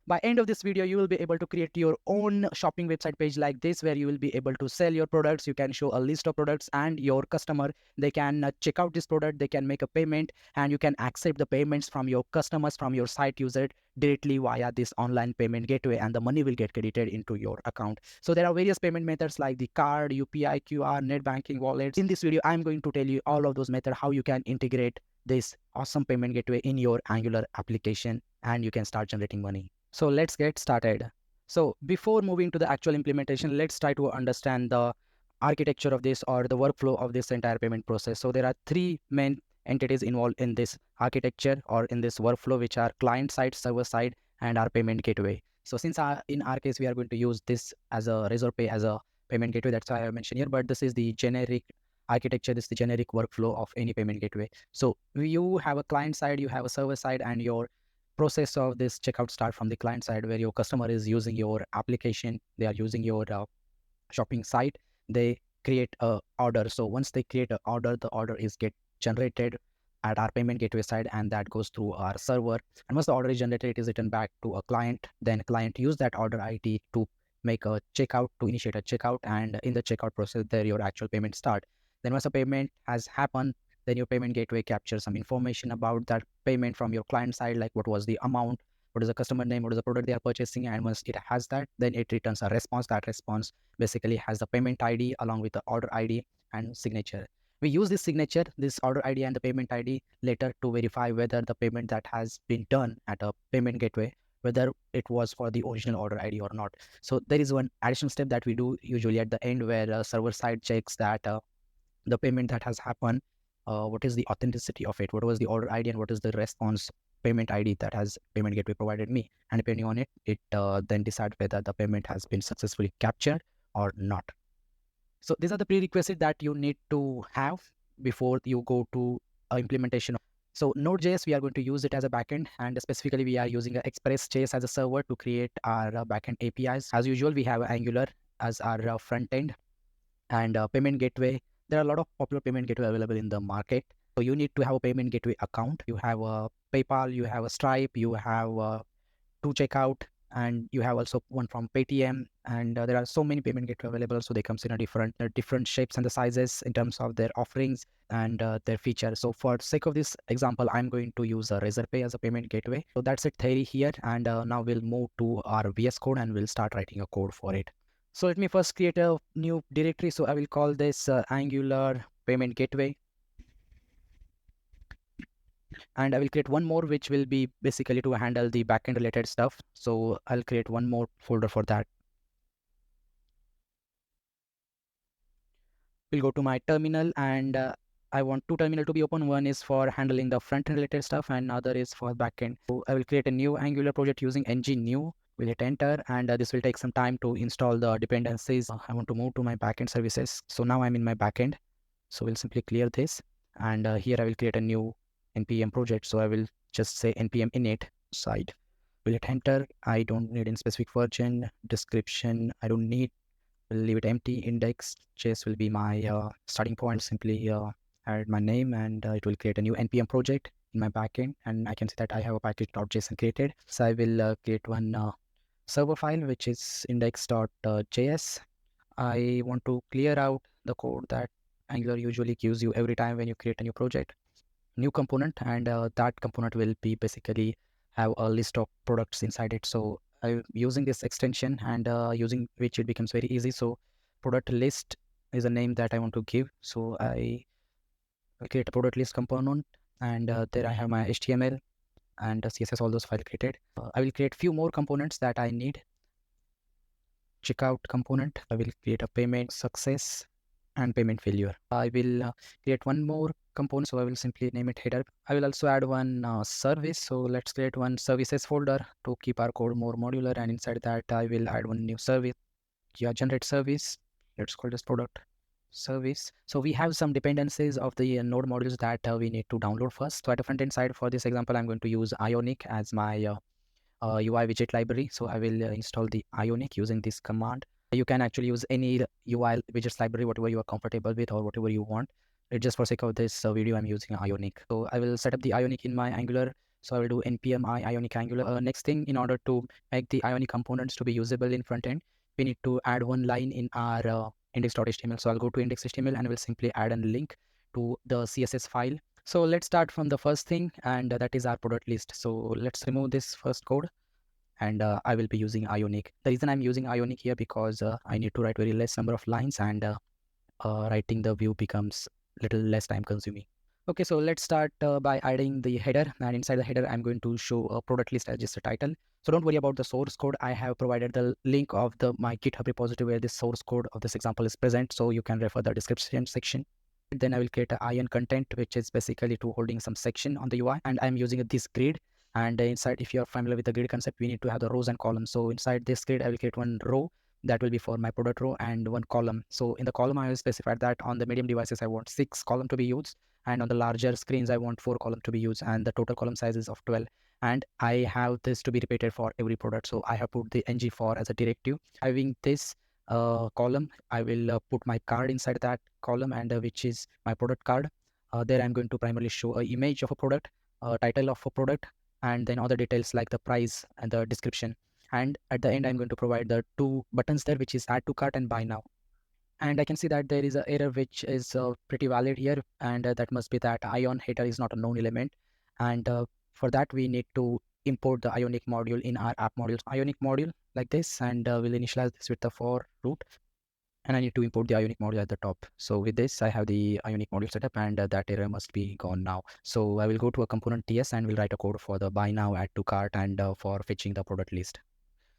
By end of this video, you will be able to create your own shopping website page like this, where you will be able to sell your products. You can show a list of products, and your customer, they can check out this product, they can make a payment, and you can accept the payments from your customers, from your site user, directly via this online payment gateway, and the money will get credited into your account. So there are various payment methods like the card, UPI, QR, net banking, wallets. In this video, I'm going to tell you all of those methods, how you can integrate this awesome payment gateway in your Angular application, and you can start generating money. So let's get started. So before moving to the actual implementation, let's try to understand the architecture of this, or the workflow of this entire payment process. So there are three main entities involved in this architecture, or in this workflow, which are client side, server side, and our payment gateway. So since in our case, we are going to use this as a Razorpay as a payment gateway, that's why I mentioned here, but this is the generic architecture, this is the generic workflow of any payment gateway. So you have a client side, you have a server side, and your process of this checkout start from the client side, where your customer is using your application, they are using your shopping site, they create a order. So once they create an order, the order is get generated at our payment gateway side, and that goes through our server. And once the order is generated, it is returned back to a client. Then client use that order ID to make a checkout, to initiate a checkout, and in the checkout process, there your actual payment start. Then once a payment has happened, then your payment gateway captures some information about that payment from your client side, like what was the amount, what is the customer name, what is the product they are purchasing. And once it has that, then it returns a response. That response basically has the payment ID along with the order ID and signature. We use this signature, this order ID and the payment ID later to verify whether the payment that has been done at a payment gateway, whether it was for the original order ID or not. So there is one additional step that we do usually at the end, where server side checks that the payment that has happened, what is the authenticity of it, what was the order ID, and what is the response payment ID that has payment gateway provided me. And depending on it, it then decides whether the payment has been successfully captured or not. So these are the prerequisites that you need to have before you go to implementation. So Node.js, we are going to use it as a backend, and specifically we are using Express.js as a server to create our backend APIs. As usual, we have Angular as our front end, and payment gateway. There are a lot of popular payment gateway available in the market. So you need to have a payment gateway account. You have a PayPal, you have a Stripe, you have to checkout, and you have also one from Paytm. And there are so many payment gateway available. So they comes in a different shapes and the sizes in terms of their offerings and their features. So for sake of this example, I'm going to use a Razorpay as a payment gateway. So that's it theory here. And now we'll move to our VS Code and we'll start writing a code for it. So let me first create a new directory. So I will call this Angular payment gateway. And I will create one more, which will be basically to handle the backend related stuff. So I'll create one more folder for that. We'll go to my terminal, and I want two terminals to be open. One is for handling the front end related stuff, and other is for backend. So I will create a new Angular project using ng-new. We'll hit enter, and this will take some time to install the dependencies. I want to move to my backend services. So now I'm in my backend. So we'll simply clear this, and here I will create a new npm project. So I will just say npm init side. We'll hit enter. I don't need any specific version, description I don't need. We'll leave it empty. Index.js will be my starting point. Simply add my name, and it will create a new npm project in my backend. And I can see that I have a package.json created. So I will create one server file, which is index.js. I want to clear out the code that Angular usually gives you every time when you create a new project, new component, and that component will be basically have a list of products inside it. So I'm using this extension, and using which it becomes very easy. So product list is a name that I want to give. So I create a product list component, and there I have my HTML and CSS, all those files created. I will create few more components that I need. Checkout component, I will create a payment success and payment failure. I will create one more component, so I will simply name it header. I will also add one service. So let's create one services folder to keep our code more modular, and inside that I will add one new service. Generate service. Let's call this product service. So we have some dependencies of the node modules that we need to download first. So at the front end side, for this example, I'm going to use ionic as my UI widget library. So I will install the ionic using this command. You can actually use any UI widgets library, whatever you are comfortable with or whatever you want. Just for sake of this video, I'm using ionic. So I will set up the ionic in my Angular So I will do npm ionic angular. Next thing, in order to make the ionic components to be usable in front end, we need to add one line in our index.html. So I'll go to index.html and we'll simply add a link to the CSS file. So let's start from the first thing, and that is our product list. So let's remove this first code, and I will be using ionic. The reason I'm using ionic here because I need to write very less number of lines, and writing the view becomes little less time consuming. Okay, so let's start by adding the header, and inside the header I'm going to show a product list as just a title. So don't worry about the source code. I have provided the link of my GitHub repository where this source code of this example is present, so you can refer the description section. Then I will create a ion content, which is basically to holding some section on the UI, and I'm using this grid. And inside, if you're familiar with the grid concept, we need to have the rows and columns. So inside this grid, I will create one row that will be for my product row and one column. So in the column, I will specify that on the medium devices, I want 6 column to be used, and on the larger screens, I want 4 column to be used, and the total column size is of 12. And I have this to be repeated for every product. So I have put the ng for as a directive. Having this column, I will put my card inside that column, and which is my product card. There I'm going to primarily show an image of a product, title of a product, and then other details like the price and the description. And at the end, I'm going to provide the 2 buttons there, which is add to cart and buy now. And I can see that there is an error which is pretty valid here, and that must be that ion header is not a known element. And for that, we need to import the ionic module in our app modules. Ionic module like this, and we'll initialize this with the for root. And I need to import the ionic module at the top. So with this, I have the ionic module set up, and that error must be gone now. So I will go to a component TS and we'll write a code for the buy now, add to cart, and for fetching the product list.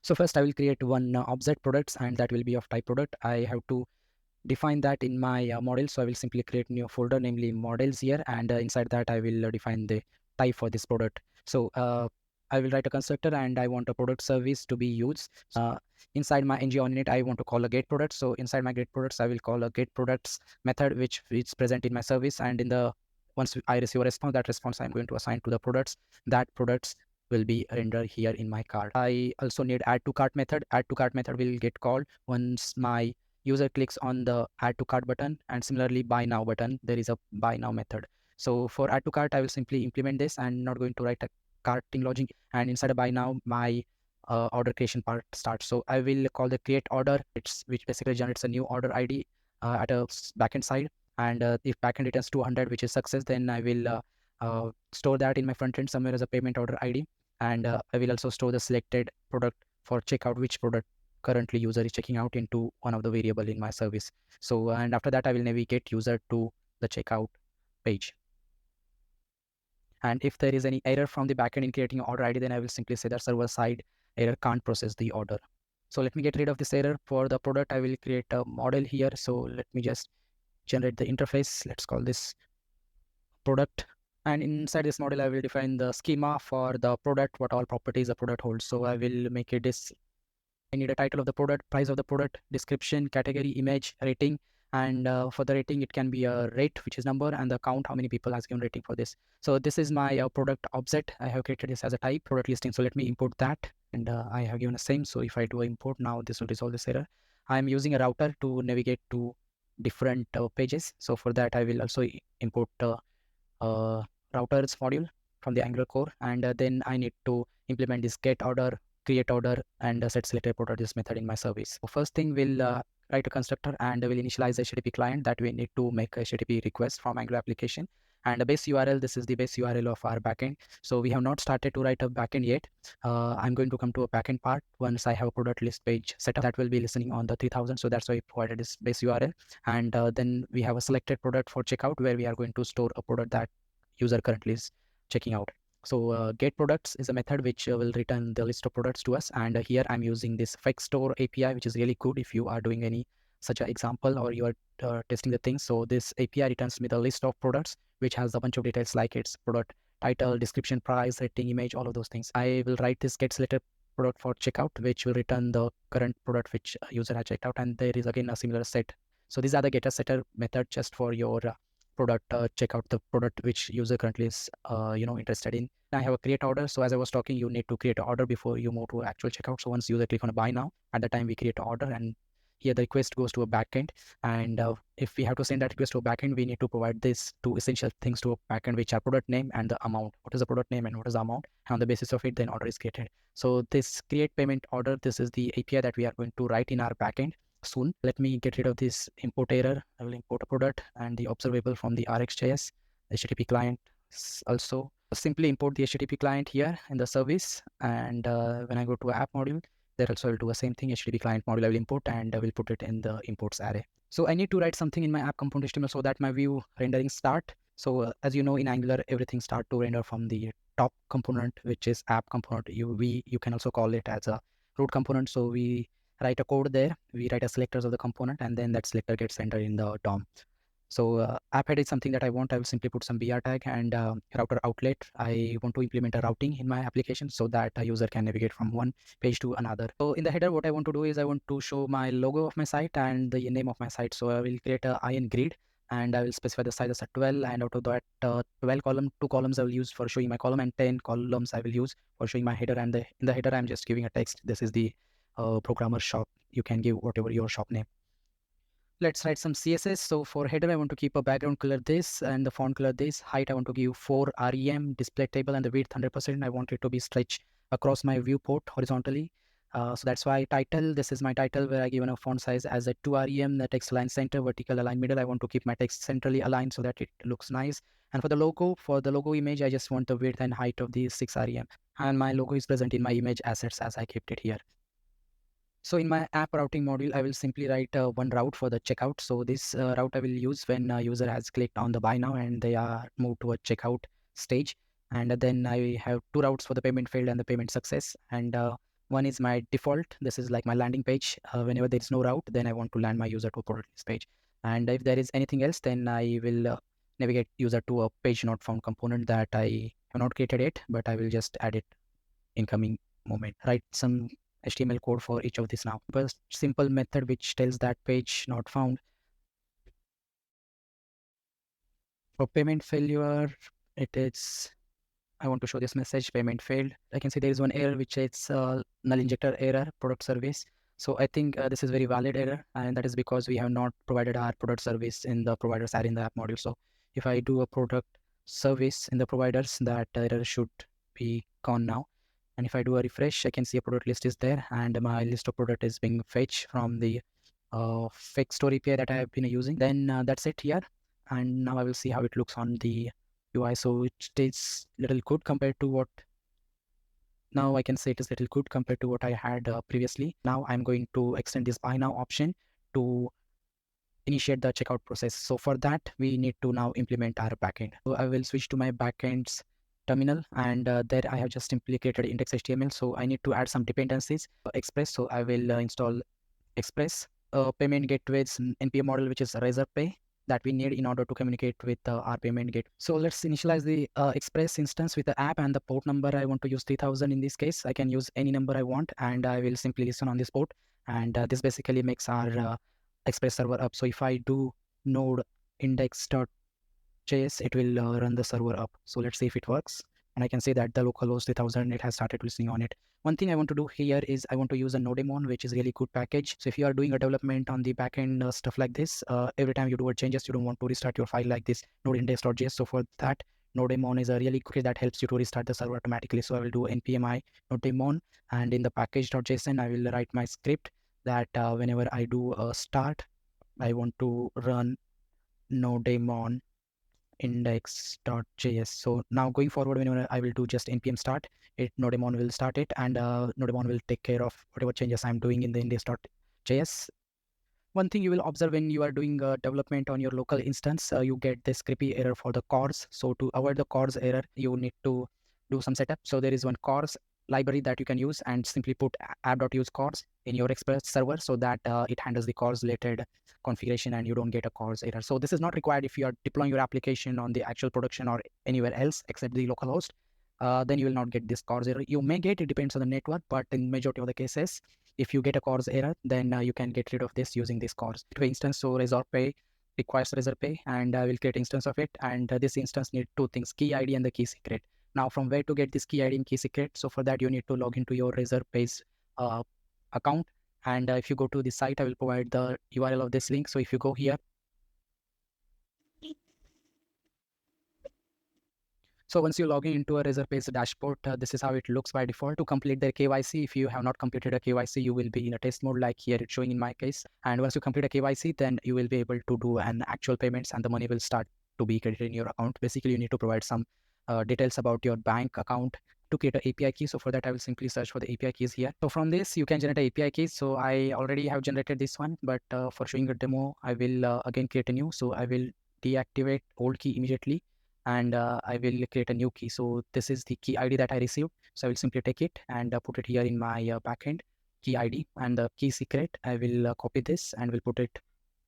So first I will create one object products, and that will be of type product. I have to define that in my model. So I will simply create new folder, namely models here, and inside that I will define the type for this product. So I will write a constructor, and I want a product service to be used. Inside my ng on init, I want to call a get product. So inside my get products, I will call a get products method, which is present in my service. And in the once I receive a response, that response I'm going to assign to the products. That products will be rendered here in my cart. I also need add to cart method. Add to cart method will get called once my user clicks on the add to cart button, and similarly buy now button, there is a buy now method. So for add to cart, I will simply implement this and not going to write a carting logic. And inside of buy now, my order creation part starts. So I will call the create order, which basically generates a new order ID at a backend side. And if backend returns 200, which is success, then I will store that in my front end somewhere as a payment order ID. And I will also store the selected product for checkout, which product currently user is checking out, into one of the variable in my service. So, and after that, I will navigate user to the checkout page. And if there is any error from the backend in creating order ID, then I will simply say that server side error can't process the order. So let me get rid of this error. For the product, I will create a model here. So let me just generate the interface. Let's call this product. And inside this model, I will define the schema for the product, what all properties the product holds. So I will make it this. I need a title of the product, price of the product, description, category, image, rating. And for the rating, it can be a rate, which is number, and the count, how many people has given rating for this. So this is my product object. I have created this as a type, product listing. So let me import that. And I have given a same. So if I do import now, this will resolve this error. I'm using a router to navigate to different pages. So for that, I will also import routers module from the Angular core. And then I need to implement this get order, create order, and set selected product this method in my service. So first thing, we'll write a constructor, and we'll initialize the HTTP client that we need to make a HTTP request from Angular application. And the base URL, this is the base URL of our backend. So we have not started to write a backend yet. I'm going to come to a backend part once I have a product list page set up that will be listening on the 3000. So that's why I provided this base URL. And then we have a selected product for checkout, where we are going to store a product that user currently is checking out. So get products is a method which will return the list of products to us. And here I'm using this fetch store API, which is really good if you are doing any such an example or you are testing the things. So this API returns me the list of products, which has a bunch of details like its product title, description, price, rating, image, all of those things. I will write this get selected product for checkout, which will return the current product which user has checked out. And there is again a similar set. So these are the getter setter method just for your product check out the product which user currently is interested in. I have a create order. So as I was talking, you need to create an order before you move to actual checkout. So once user click on a buy now, at the time we create an order, and here the request goes to a backend, and if we have to send that request to a backend, we need to provide these two essential things to a backend, which are product name and the amount. What is the product name and what is the amount? And on the basis of it, then order is created. So this create payment order, this is the API that we are going to write in our backend soon. Let me get rid of this import error. I will import a product and the observable from the RxJS HTTP client. Also simply import the HTTP client here in the service, and when I go to app module, there also I will do the same thing. HTTP client module I will import, and I will put it in the imports array. So I need to write something in my app component HTML so that my view rendering start. So as you know, in Angular, everything start to render from the top component, which is app component. You can also call it as a root component. So we write a code there. We write a selectors of the component, and then that selector gets entered in the DOM. So app head is something that I want. I will simply put some BR tag, and router outlet. I want to implement a routing in my application so that a user can navigate from one page to another. So in the header, what I want to do is I want to show my logo of my site and the name of my site. So I will create a ion grid, and I will specify the size as a 12. And out of that 12 column, 2 columns I will use for showing my column, and 10 columns I will use for showing my header. And in the header, I'm just giving a text. This is the programmer shop. You can give whatever your shop name. Let's write some CSS. So for header, I want to keep a background color this and the font color this. Height, I want to give 4 rem display table, and the width 100%. I want it to be stretched across my viewport horizontally. So that's why title, this is my title where I given a font size as a 2 rem, the text align center, vertical align middle. I want to keep my text centrally aligned so that it looks nice. And for the logo image, I just want the width and height of the 6 rem. And my logo is present in my image assets as I kept it here. So in my app routing module, I will simply write one route for the checkout. So this route I will use when a user has clicked on the buy now and they are moved to a checkout stage. And then I have 2 routes for the payment failed and the payment success. And one is my default. This is like my landing page. Whenever there is no route, then I want to land my user to a product list page. And if there is anything else, then I will navigate user to a page not found component that I have not created it, but I will just add it in coming moment. Write some HTML code for each of these now. But simple method which tells that page not found. For payment failure, it is, I want to show this message, payment failed. I can see there is one error which is null injector error, product service. So I think this is very valid error, and that is because we have not provided our product service in the providers array in the app module. So if I do a product service in the providers, that error should be gone now. And if I do a refresh, I can see a product list is there, and my list of product is being fetched from the fake store API that I have been using. Then that's it here. And now I will see how it looks on the UI. So it is little good compared to what, now I can say it is little good compared to what I had previously. Now I'm going to extend this buy now option to initiate the checkout process. So for that, we need to now implement our backend. So I will switch to my backend's terminal, and there I have just simply created index.html. So I need to add some dependencies. Express, so I will install Express. Payment gateway's NPM model, which is Razorpay, that we need in order to communicate with our payment gate. So let's initialize the Express instance with the app, and the port number I want to use 3000 in this case. I can use any number I want, and I will simply listen on this port. And this basically makes our Express server up. So if I do node index.js, it will run the server up. So let's see if it works. And I can say that the localhost 3000, it has started listening on it. One thing I want to do here is I want to use a Nodemon, which is really good package. So if you are doing a development on the backend stuff like this, every time you do a changes, you don't want to restart your file like this node index.js. So for that, Nodemon is a really good that helps you to restart the server automatically. So I will do npmi Nodemon, and in the package.json, I will write my script that whenever I do a start, I want to run Nodemon index.js. So now going forward, whenever I will do just npm start, Nodemon will start it, and Nodemon will take care of whatever changes I'm doing in the index.js. One thing you will observe when you are doing development on your local instance, you get this creepy error for the cors. So to avoid the cors error, you need to do some setup. So there is one cors library that you can use, and simply put app.use cors in your Express server so that it handles the cors related configuration and you don't get a cors error. So this is not required if you are deploying your application on the actual production or anywhere else except the local host. Then you will not get this cors error. You may get, it depends on the network, but in majority of the cases, if you get a cors error, then you can get rid of this using this cors instance. So Razorpay requires Razorpay, and I will create instance of it. And this instance need 2 things: key ID and the key secret. Now, from where to get this key ID and key secret? So for that, you need to log into your Razorpay's account, And if you go to the site, I will provide the URL of this link. So if you go here, so once you log in into a Razorpay dashboard, this is how it looks by default. To complete the KYC, if you have not completed a KYC, you will be in a test mode like here it's showing in my case. And once you complete a KYC, then you will be able to do an actual payments and the money will start to be credited in your account. Basically, you need to provide some details about your bank account to create an API key. So for that, I will simply search for the API keys here. So from this, you can generate an API key. So I already have generated this one, but for showing a demo, I will again create a new. So I will deactivate old key immediately and I will create a new key. So this is the key ID that I received. So I will simply take it and put it here in my backend key ID, and the key secret, I will copy this and will put it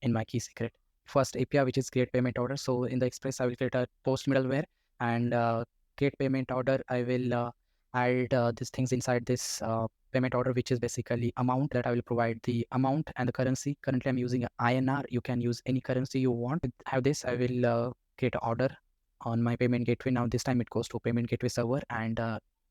in my key secret. First API, which is create payment order. So in the Express, I will create a post middleware and create payment order. I will add these things inside this payment order, which is basically amount, that I will provide the amount and the currency. Currently, I'm using INR. You can use any currency you want. Have this, I will create an order on my payment gateway. Now this time it goes to payment gateway server, and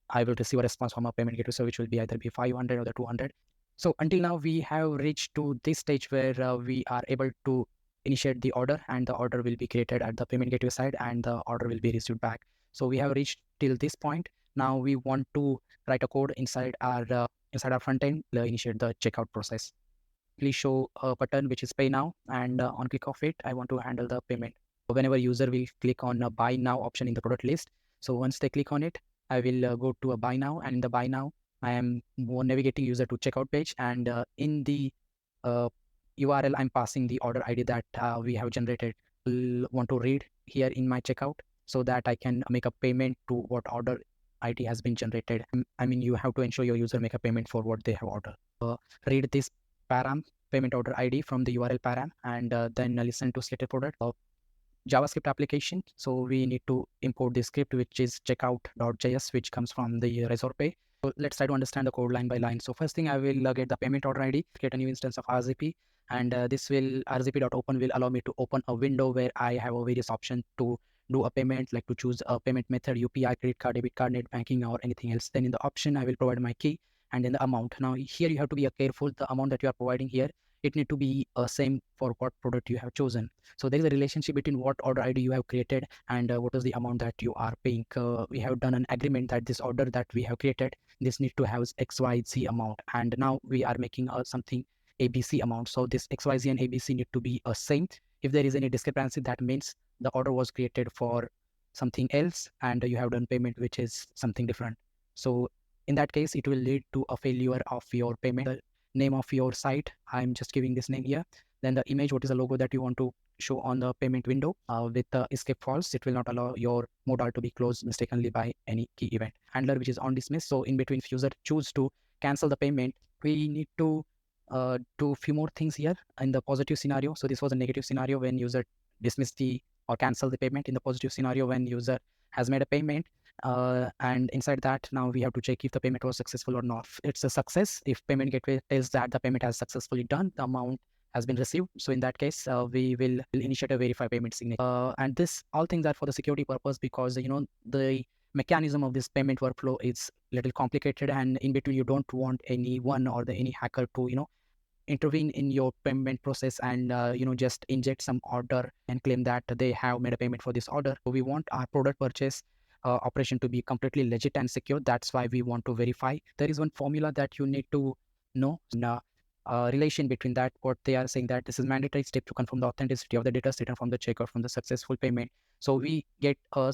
I will receive a response from a payment gateway server, which will be either be 500 or the 200. So until now, we have reached to this stage where we are able to initiate the order, and the order will be created at the payment gateway side, and the order will be received back. So we have reached till this point. Now we want to write a code inside our front end, initiate the checkout process. Please show a button which is pay now, and on click of it, I want to handle the payment. Whenever user will click on a buy now option in the product list, so once they click on it, I will go to a buy now, and in the buy now, I am navigating user to checkout page, and in the URL, I'm passing the order ID that we have generated. Will want to read here in my checkout so that I can make a payment to what order ID has been generated. I mean, you have to ensure your user make a payment for what they have ordered. Read this param payment order ID from the URL param, and then listen to selected product. JavaScript application. So we need to import the script, which is checkout.js, which comes from the Razorpay. So let's try to understand the code line by line. So first thing, I will get the payment order ID, create a new instance of RZP, and this will rzp.open will allow me to open a window where I have a various options to do a payment, like to choose a payment method, UPI, credit card, debit card, net banking, or anything else. Then in the option, I will provide my key and then the amount. Now here you have to be careful. The amount that you are providing here, it need to be same for what product you have chosen. So there is a relationship between what order ID you have created and what is the amount that you are paying. We have done an agreement that this order that we have created, this need to have XYZ amount, and now we are making something ABC amount. So this XYZ and ABC need to be same. If there is any discrepancy, that means the order was created for something else and you have done payment which is something different. So in that case, it will lead to a failure of your payment. The name of your site, I'm just giving this name here. Then the image, what is the logo that you want to show on the payment window with the escape false. It will not allow your modal to be closed mistakenly by any key event. Handler, which is on dismiss. So in between, if user choose to cancel the payment, we need to do a few more things here in the positive scenario. So this was a negative scenario when user dismissed the or cancel the payment. In the positive scenario, when user has made a payment, and inside that, now we have to check if the payment was successful or not. It's a success if payment gateway tells that the payment has successfully done, the amount has been received. So in that case, we will initiate a verify payment signature. And this all things are for the security purpose, because the mechanism of this payment workflow is little complicated, and in between you don't want anyone or any hacker to intervene in your payment process and just inject some order and claim that they have made a payment for this order. So we want our product purchase operation to be completely legit and secure. That's why we want to verify. There is one formula that you need to know. Relation between that, what they are saying, that this is mandatory step to confirm the authenticity of the data written from the check or from the successful payment. So we get a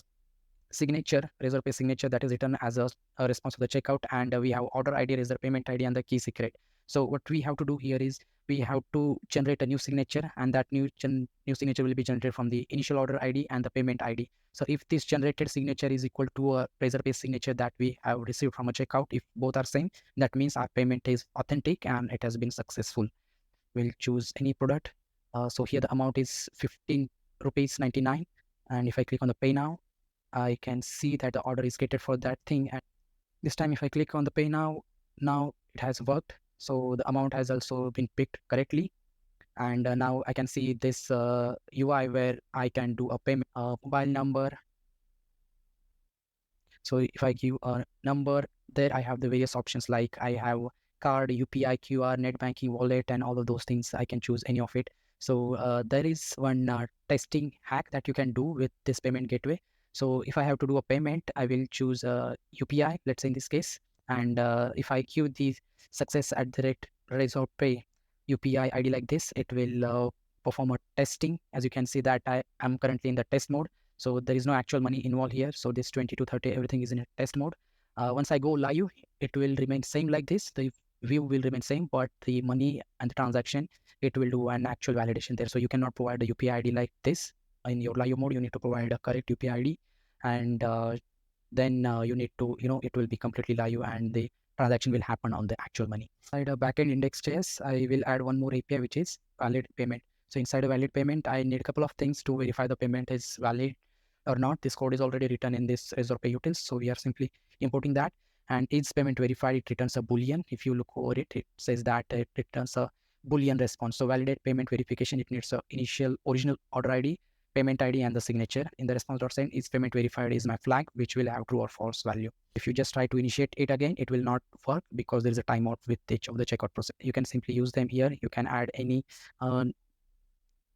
signature, Razorpay signature, that is written as a response to the checkout, and we have order ID, Razor payment ID, and the key secret. So what we have to do here is we have to generate a new signature, and that new signature will be generated from the initial order ID and the payment ID. So if this generated signature is equal to a Razorpay signature that we have received from a checkout, if both are same, that means our payment is authentic and it has been successful. We'll choose any product. So here the amount is 15 rupees 99, and if I click on the pay now, I can see that the order is created for that thing. And this time, if I click on the pay now it has worked. So the amount has also been picked correctly. And now I can see this UI where I can do a payment, mobile number. So if I give a number, there I have the various options, like I have card, UPI, QR, net banking, wallet, and all of those things. I can choose any of it. So there is one testing hack that you can do with this payment gateway. So if I have to do a payment, I will choose UPI, let's say in this case. And if I queue the success at the rate Razorpay UPI ID like this, it will perform a testing. As you can see that I am currently in the test mode. So there is no actual money involved here. So this 20 to 30, everything is in a test mode. Once I go live, it will remain same like this. The view will remain same, but the money and the transaction, it will do an actual validation there. So you cannot provide the UPI ID like this. In your live mode, you need to provide a correct UPI ID, and then you need to, it will be completely live and the transaction will happen on the actual money. Inside a backend index.js, I will add one more API, which is valid payment. So inside a valid payment, I need a couple of things to verify the payment is valid or not. This code is already written in this Razorpay utils. So we are simply importing that. And is payment verified? It returns a Boolean. If you look over it, it says that it returns a Boolean response. So validate payment verification, it needs a initial original order ID, payment ID, and the signature. In the response.send, is payment verified is my flag, which will have true or false value. If you just try to initiate it again, it will not work because there is a timeout with each of the checkout process. You can simply use them here. You can add any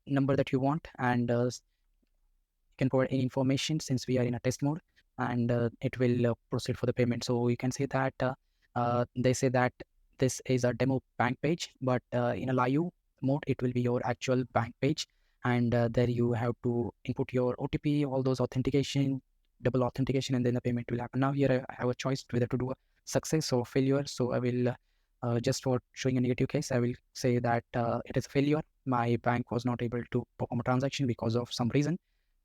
number that you want, and can provide any information since we are in a test mode, and it will proceed for the payment. So you can see that they say that this is a demo bank page, but in a live mode, it will be your actual bank page. And there you have to input your OTP, all those authentication, double authentication, and then the payment will happen. Now here I have a choice whether to do a success or failure. So I will just for showing a negative case, I will say that it is a failure. My bank was not able to perform a transaction because of some reason.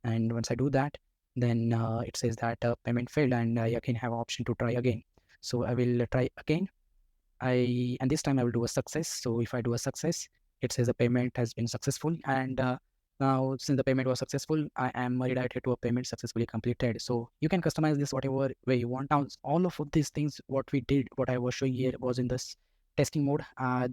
And once I do that, then it says that payment failed, and I again have an option to try again. So I will try again. And this time I will do a success. So if I do a success, it says the payment has been successful. And now since the payment was successful, I am redirected to a payment successfully completed. So you can customize this whatever way you want. Now all of these things, what we did, what I was showing here was in this testing mode.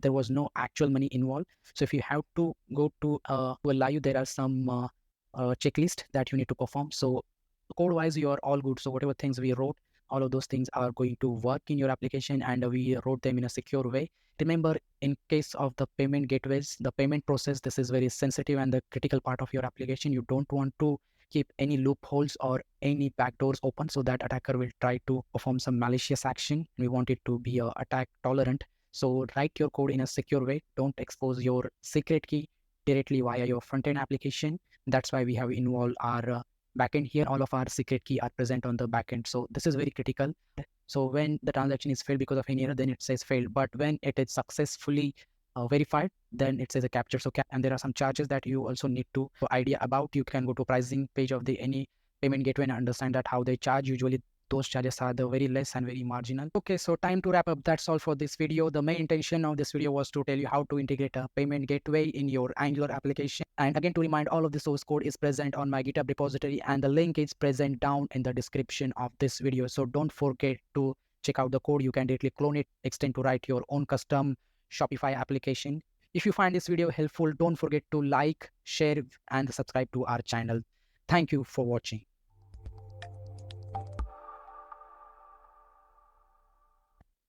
There was no actual money involved. So if you have to go to a live, there are some checklist that you need to perform. So code wise, you are all good. So whatever things we wrote, all of those things are going to work in your application, and we wrote them in a secure way. Remember, in case of the payment gateways, the payment process, this is very sensitive and the critical part of your application. You don't want to keep any loopholes or any backdoors open, so that attacker will try to perform some malicious action. We want it to be attack tolerant. So write your code in a secure way. Don't expose your secret key directly via your front-end application. That's why we have involved our backend here. All of our secret key are present on the backend. So this is very critical. So when the transaction is failed because of any error, then it says failed. But when it is successfully verified, then it says a capture. So and there are some charges that you also need to idea about. You can go to pricing page of the any payment gateway and understand that how they charge. Usually those charges are the very less and very marginal. Okay, so time to wrap up. That's all for this video. The main intention of this video was to tell you how to integrate a payment gateway in your Angular application. And again, to remind, all of the source code is present on my GitHub repository, and the link is present down in the description of this video. So don't forget to check out the code. You can directly clone it, extend to write your own custom Shopify application. If you find this video helpful, don't forget to like, share, and subscribe to our channel. Thank you for watching.